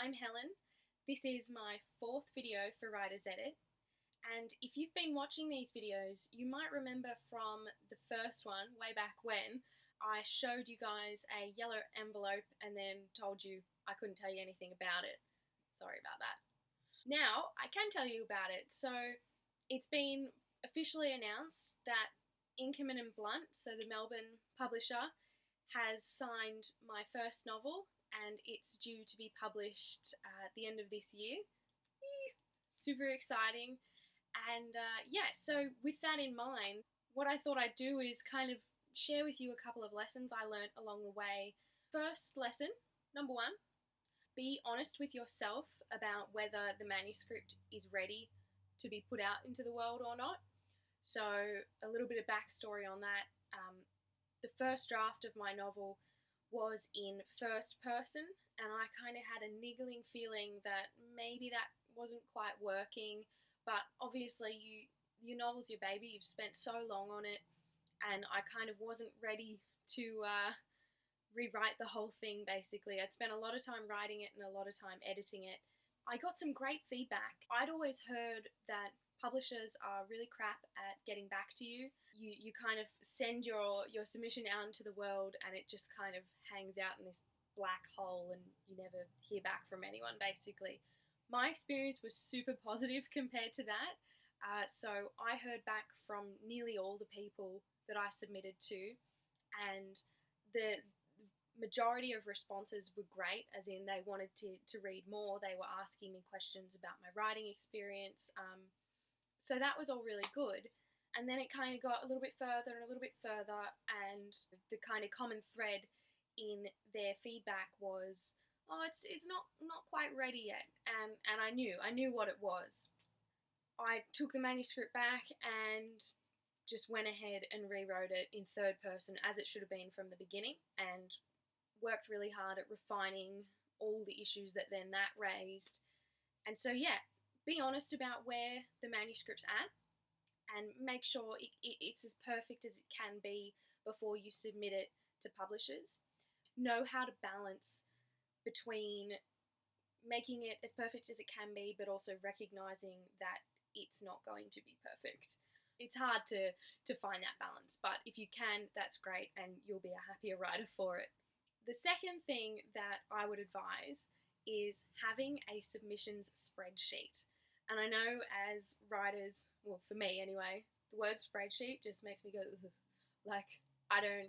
I'm Helen. This is my fourth video for Writer's Edit, and if you've been watching these videos, you might remember from the first one, way back when, I showed you guys a yellow envelope and then told you I couldn't tell you anything about it. Sorry about that. Now, I can tell you about it. So, it's been officially announced that Inkerman and Blunt, so the Melbourne publisher, has signed my first novel, and it's due to be published at the end of this year. Super exciting. And so with that in mind, what I thought I'd do is kind of share with you a couple of lessons I learnt along the way. First lesson, number one, be honest with yourself about whether the manuscript is ready to be put out into the world or not. So a little bit of backstory on that. The first draft of my novel was in first person, and I kind of had a niggling feeling that maybe that wasn't quite working. But obviously, your novel's your baby. You've spent so long on it, and I kind of wasn't ready to rewrite the whole thing. Basically, I'd spent a lot of time writing it and a lot of time editing it. I got some great feedback. I'd always heard that publishers are really crap at getting back to you. You kind of send your submission out into the world and it just kind of hangs out in this black hole and you never hear back from anyone, basically. My experience was super positive compared to that. So I heard back from nearly all the people that I submitted to, and the majority of responses were great, as in they wanted to read more. They were asking me questions about my writing experience. So that was all really good. And then it kind of got a little bit further and a little bit further, and the kind of common thread in their feedback was, oh, it's not quite ready yet. And I knew what it was. I took the manuscript back and just went ahead and rewrote it in third person as it should have been from the beginning, and worked really hard at refining all the issues that then that raised. And so be honest about where the manuscript's at and make sure it's as perfect as it can be before you submit it to publishers. Know how to balance between making it as perfect as it can be, but also recognizing that it's not going to be perfect. It's hard to find that balance, but if you can, that's great, and you'll be a happier writer for it. The second thing that I would advise is having a submissions spreadsheet. And I know as writers, well, for me anyway, the word spreadsheet just makes me go, ugh. Like, I don't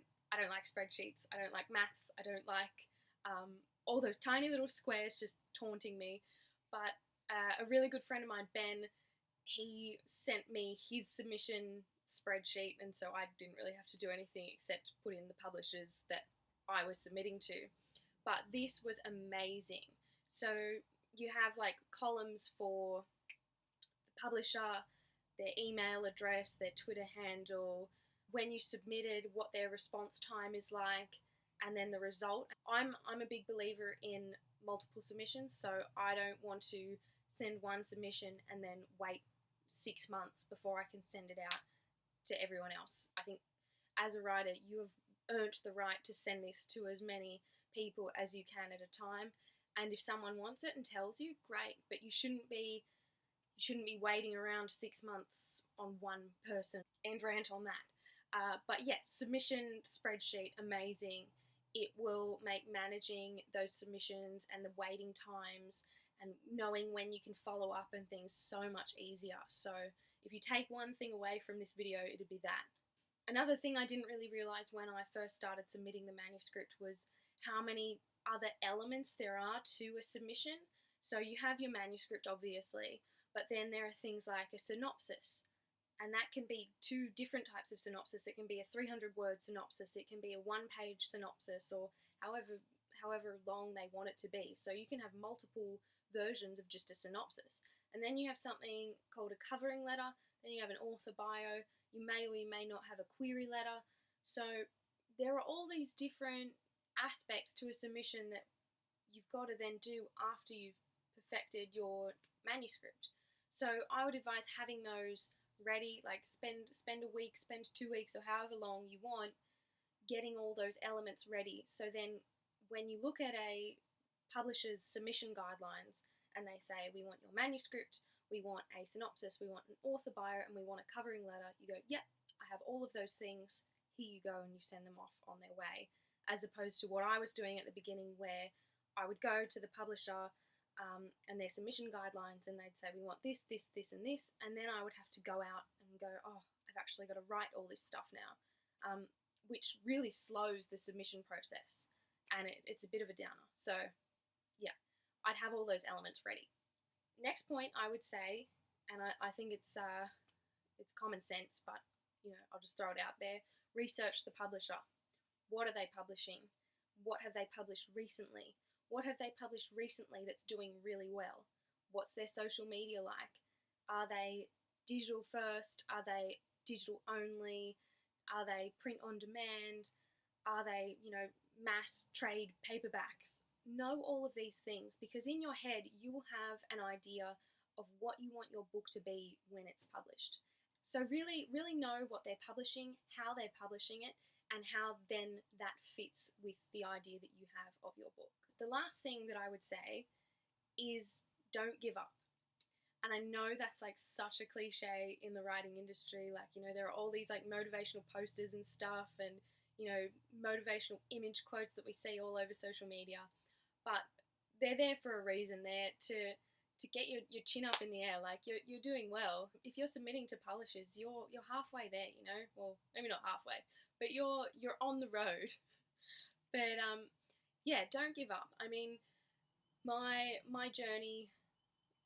like spreadsheets. I don't like maths. I don't like all those tiny little squares just taunting me. But a really good friend of mine, Ben, he sent me his submission spreadsheet, and so I didn't really have to do anything except put in the publishers that I was submitting to. But this was amazing. So you have like columns for the publisher, their email address, their Twitter handle, when you submitted, what their response time is like, and then the result. I'm a big believer in multiple submissions, so I don't want to send one submission and then wait 6 months before I can send it out to everyone else. I think as a writer, you have earned the right to send this to as many people as you can at a time. And if someone wants it and tells you, great, but you shouldn't be waiting around 6 months on one person. And rant on that. But submission spreadsheet, amazing. It will make managing those submissions and the waiting times and knowing when you can follow up and things so much easier. So if you take one thing away from this video, it'd be that. Another thing I didn't really realise when I first started submitting the manuscript was how many other elements there are to a submission. So you have your manuscript, obviously, but then there are things like a synopsis. And that can be two different types of synopsis. It can be a 300-word synopsis. It can be a one-page synopsis, or however long they want it to be. So you can have multiple versions of just a synopsis. And then you have something called a covering letter. Then you have an author bio. You may or you may not have a query letter. So there are all these different aspects to a submission that you've got to then do after you've perfected your manuscript. So I would advise having those ready, like spend a week, spend 2 weeks, or however long you want, getting all those elements ready. So then when you look at a publisher's submission guidelines and they say, we want your manuscript, we want a synopsis, we want an author bio, and we want a covering letter, you go, yep, I have all of those things, here you go, and you send them off on their way. As opposed to what I was doing at the beginning, where I would go to the publisher and their submission guidelines, and they'd say, we want this, this, this, and this, and then I would have to go out and go, oh, I've actually got to write all this stuff now, which really slows the submission process, and it's a bit of a downer. So yeah, I'd have all those elements ready. Next point I would say, and I think it's common sense, but I'll just throw it out there, research the publisher. What are they publishing? What have they published recently? What have they published recently that's doing really well? What's their social media like? Are they digital first? Are they digital only? Are they print on demand? Are they, mass trade paperbacks? Know all of these things, because in your head you will have an idea of what you want your book to be when it's published. So really, really know what they're publishing, how they're publishing it, and how then that fits with the idea that you have of your book. The last thing that I would say is don't give up. And I know that's like such a cliche in the writing industry. Like, there are all these like motivational posters and stuff, and, motivational image quotes that we see all over social media. But they're there for a reason. They're to get your chin up in the air, like you're doing well. If you're submitting to publishers, you're halfway there, Well, maybe not halfway, but you're on the road. But yeah, don't give up. I mean, my journey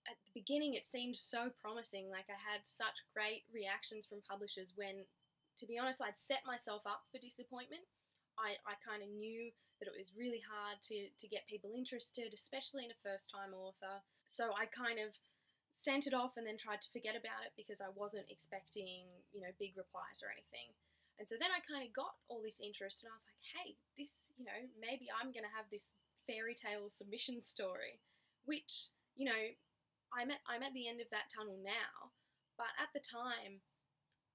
at the beginning, it seemed so promising. Like, I had such great reactions from publishers when, to be honest, I'd set myself up for disappointment. I kind of knew that it was really hard to get people interested, especially in a first-time author. So I kind of sent it off and then tried to forget about it because I wasn't expecting, big replies or anything. And so then I kind of got all this interest, and I was like, hey, this, maybe I'm going to have this fairy tale submission story, which, I'm at the end of that tunnel now. But at the time,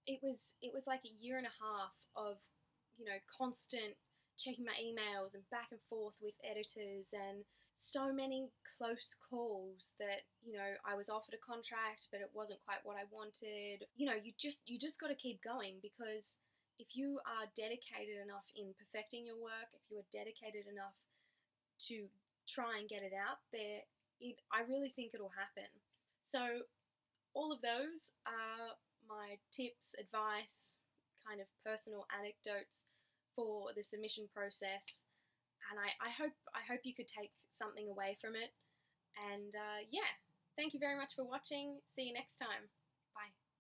it was like a year and a half of, constant checking my emails and back and forth with editors, and so many close calls that, I was offered a contract, but it wasn't quite what I wanted. You just got to keep going, because if you are dedicated enough in perfecting your work, if you are dedicated enough to try and get it out there, I really think it'll happen. So all of those are my tips, advice, kind of personal anecdotes for the submission process, and I hope you could take something away from it. And yeah, thank you very much for watching. See you next time. Bye.